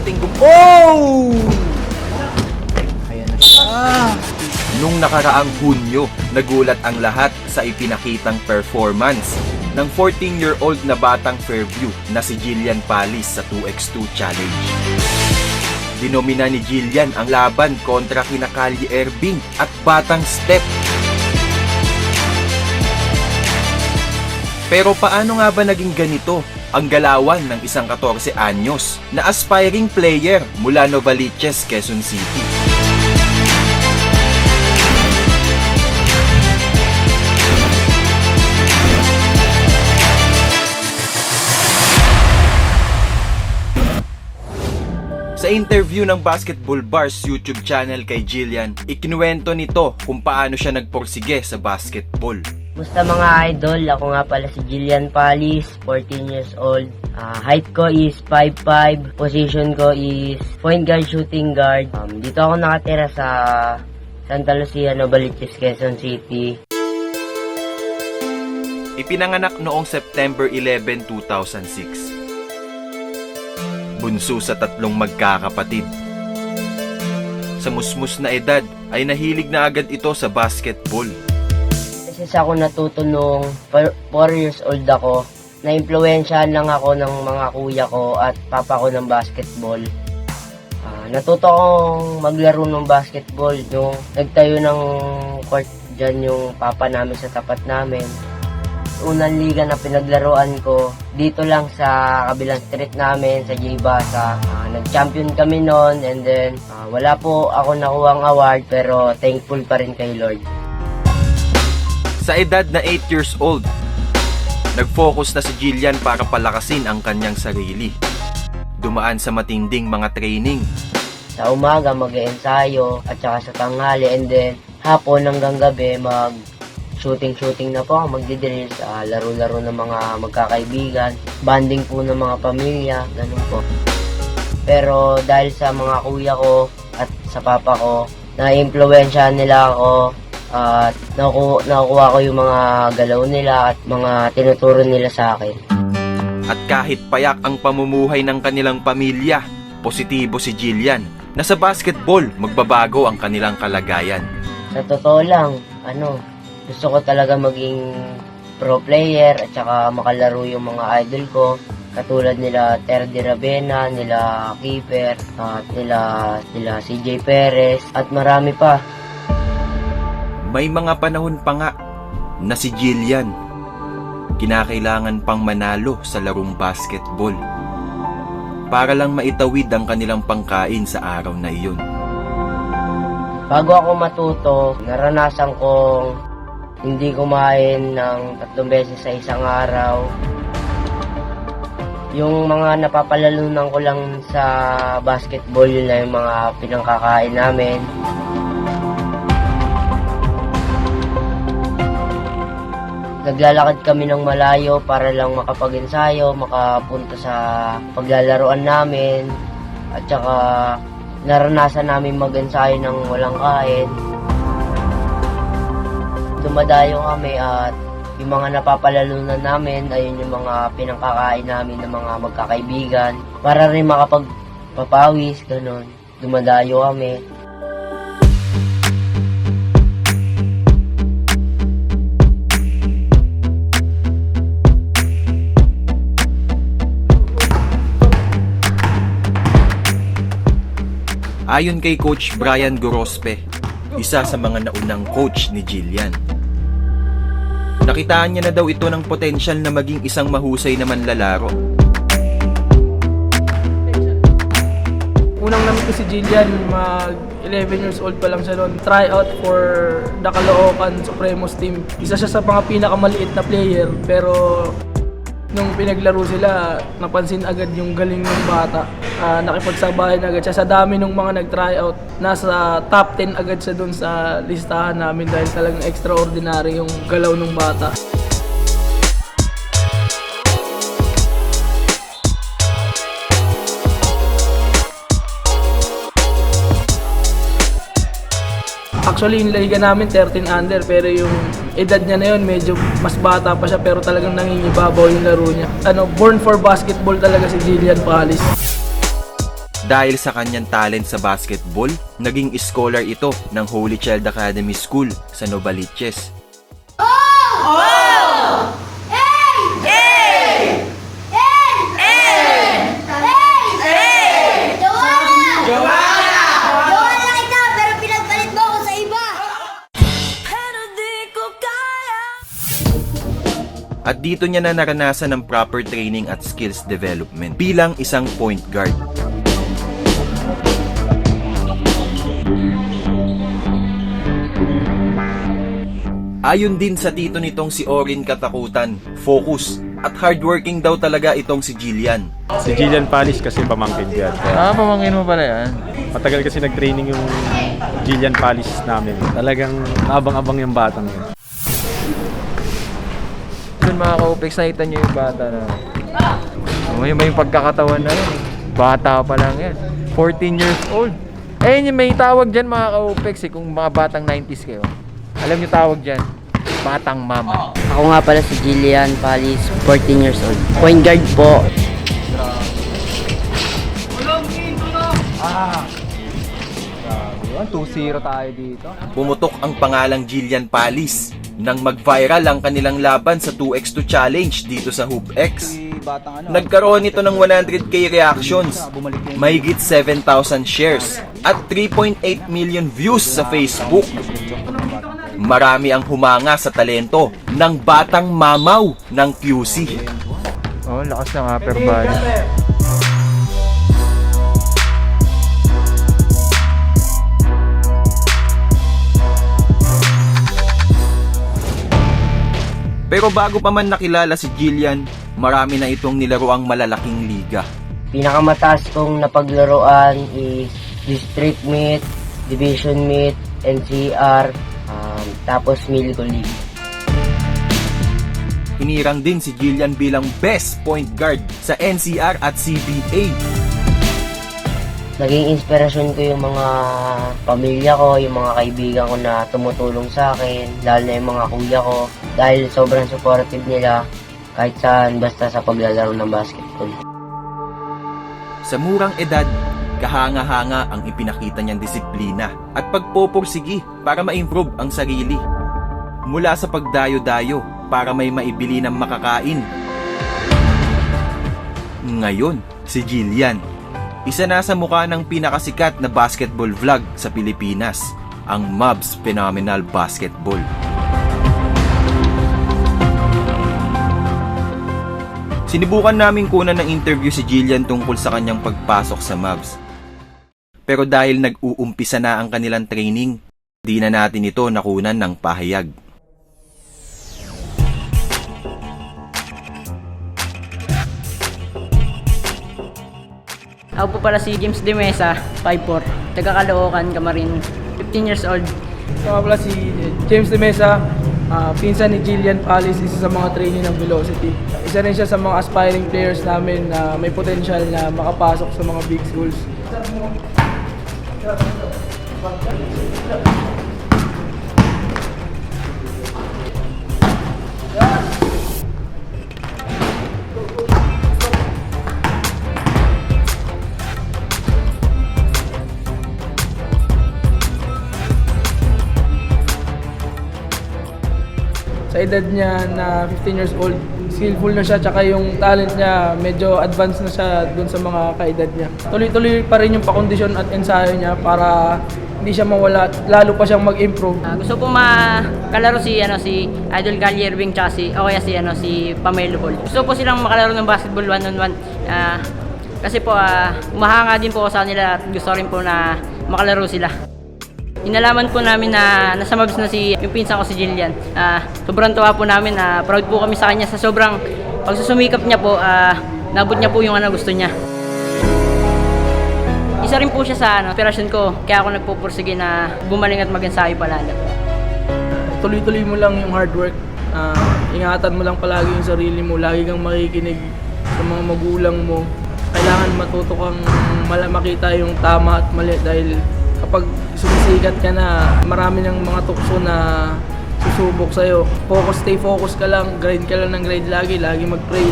konting Oh! Ayan na siya. Nung nakaraang Hunyo, nagulat ang lahat sa ipinakitang performance ng 14-year-old na batang Fairview na si Jillian Palis sa 2x2 Challenge. Dinomina ni Jillian ang laban kontra kina Kalye Erbing at Batang Step. Pero paano nga ba naging ganito ang galawan ng isang 14 anyos na aspiring player mula Novaliches, Quezon City? Sa interview ng Basketball Bars YouTube channel kay Jillian, ikinuwento nito kung paano siya nagporsige sa basketball. Musta mga idol, ako nga pala si Jillian Palis, 14 years old. Height ko is 5'5", position ko is point guard, shooting guard. Dito ako nakatira sa Santa Lucia, Novaliches, Quezon City. Ipinanganak noong September 11, 2006. Bunso sa 3 magkakapatid. Sa musmus na edad ay nahilig na agad ito sa basketball. Kasi sa ako natuto nung 4 years old ako, na-impluwensyahan lang ako ng mga kuya ko at papa ko ng basketball. Natuto akong maglaro ng basketball nung nagtayo ng court dyan yung papa namin sa tapat namin. Unang liga na pinaglaruan ko dito lang sa kabilang street namin sa J. Basa. Nag-champion kami noon and then wala po ako nakuhang award pero thankful pa rin kay Lord. Sa edad na 8 years old, nag-focus na si Jillian para palakasin ang kanyang sarili. Dumaan sa matinding mga training. Sa umaga mag-ensayo at saka sa tanghali and then hapon hanggang gabi shooting na po ako, magdidrills, laro-laro ng mga magkakaibigan, banding po ng mga pamilya, ganun po. Pero dahil sa mga kuya ko at sa papa ko, na-impluwensyahan nila ako at nakukuha ko yung mga galaw nila at mga tinuturo nila sa akin. At kahit payak ang pamumuhay ng kanilang pamilya, positibo si Jillian na sa basketball magbabago ang kanilang kalagayan. Sa totoo lang, gusto ko talaga maging pro player at saka makalaro yung mga idol ko katulad nila Terdy Ravena, nila Keeper, at nila CJ Perez at marami pa. May mga panahon pa nga na si Jillian kinakailangan pang manalo sa larong basketball para lang maitawid ang kanilang pangkain sa araw na iyon. Bago ako matuto, naranasan kong hindi kumain ng 3 beses sa isang araw. Yung mga napapalalunan ko lang sa basketball, yun na yung mga pinangkakain namin. Naglalakad kami ng malayo para lang makapag-ensayo, makapunta sa paglalaroan namin. At saka naranasan namin mag-ensayo ng walang kain. Dumadayo kami at yung mga napapalalunan namin ayun yung mga pinangkakain namin ng mga magkakaibigan para rin makapagpapawis, ganun. Dumadayo kami. Ayon kay Coach Brian Gorospe, isa sa mga naunang coach ni Jillian, nakitaan niya na daw ito ng potensyal na maging isang mahusay na manlalaro. Unang namin ko si Jillian, mag 11 years old pa lang siya noon. Try out for the Caloocan Supremos team. Isa siya sa mga pinakamaliit na player pero nung pinaglaro sila, napansin agad yung galing ng bata. Nakipagsabayan agad siya. Sa dami ng mga nag-tryout, nasa top 10 agad siya dun sa listahan namin dahil talagang extraordinary yung galaw ng bata. Actually, yung liga namin 13 under pero yung edad niya na yun medyo mas bata pa siya pero talagang nangingibabaw yung laro niya. Born for basketball talaga si Jillian Palis. Dahil sa kanyang talent sa basketball, naging scholar ito ng Holy Child Academy School sa Novaliches. At dito niya na naranasan ng proper training at skills development bilang isang point guard. Ayon din sa tito nitong si Orin Katakutan, focus at hardworking daw talaga itong si Jillian. Si Jillian Palis kasi pamangkin yan. Pamangkin mo pala yan. Matagal kasi nag-training yung Jillian Palis namin. Talagang abang-abang yung batang yun. Yun mga ka-OPEX, nakita nyo yung bata na may pagkakatawan na yun. Bata pa lang yan. 14 years old. May tawag dyan mga ka-OPEX kung mga batang 90s kayo. Alam nyo tawag dyan? Batang mama. Ako nga pala si Jillian Palis, 14 years old. Point guard po. 2-0 tayo dito. Pumutok ang pangalang Jillian Palis nang mag-viral ang kanilang laban sa 2x2 challenge dito sa HoopX. Nagkaroon ito ng 100k reactions, mahigit 7,000 shares, at 3.8 million views sa Facebook. Marami ang humanga sa talento ng batang mamaw ng QC. Oh, lakas ng upper body. Pero bago pa man nakilala si Jillian, marami na itong nilaroang malalaking liga. Pinakamataas kong napaglaruan is District Meet, Division Meet, NCR, tapos Milco League. Hinirang din si Jillian bilang best point guard sa NCR at CBA. Naging inspirasyon ko yung mga pamilya ko, yung mga kaibigan ko na tumutulong sa akin, lalo na yung mga kuya ko, dahil sobrang supportive nila kahit saan basta sa paglalaro ng basketball. Sa murang edad, kahanga-hanga ang ipinakita niyang disiplina at pagpopursigi para ma-improve ang sarili. Mula sa pagdayo-dayo para may maibili ng makakain. Ngayon, si Jillian, isa na sa mukha ng pinakasikat na basketball vlog sa Pilipinas, ang Mavs Phenomenal Basketball. Sinubukan naming kunan ng interview si Jillian tungkol sa kanyang pagpasok sa Mavs. Pero dahil nag-uumpisa na ang kanilang training, di na natin ito nakunan ng pahayag. Ako po pala si James De Mesa, 5'4", taga Caloocan, Camarin, 15 years old. Ako pala si James De Mesa, pinsan ni Jillian Palis, isa sa mga trainee ng Velocity. Isa rin siya sa mga aspiring players namin na may potential na makapasok sa mga big schools. Sa edad niya na 15 years old, skillful na siya, tsaka yung talent niya medyo advanced na siya dun sa mga kaedad niya. Tuloy-tuloy pa rin yung pakondisyon at ensayo niya para hindi siya mawala, lalo pa siyang mag-improve. Gusto po makalaro si Idol Cali Irving tsaka si Pamelo Hall. Gusto po silang makalaro ng basketball one-on-one. Kasi po umahanga din po sa kanila at gusto rin po na makalaro sila. Inalaman po namin na nasa Mavs na yung pinsan ko si Jillian. Sobrang tuwa po namin, proud po kami sa kanya sa sobrang pagsusumikap niya po, nabot niya po yung gusto niya. Isa rin po siya sa inspirasyon ko, kaya ako nagpupursige na bumaling at mag-ensayo palalo. Tuloy-tuloy mo lang yung hard work. Ingatan mo lang palagi yung sarili mo, lagi kang makikinig sa mga magulang mo. Kailangan matuto kang makita yung tama at mali dahil kapag sumisikat ka na, marami ng mga tukso na susubok sa'yo. Stay focus ka lang, grind ka lang ng grind lagi mag-pray.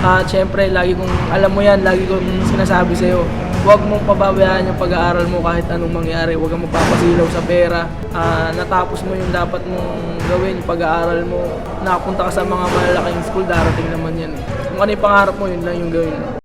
At syempre, lagi kong, alam mo yan, lagi kong sinasabi sa'yo, huwag mong pababayaan yung pag-aaral mo kahit anong mangyari. Huwag kang magpapasilaw sa pera. Natapos mo yung dapat mong gawin, yung pag-aaral mo. Nakapunta ka sa mga malalaking school, darating naman yan. Kung ano yung pangarap mo, yun lang yung gawin mo.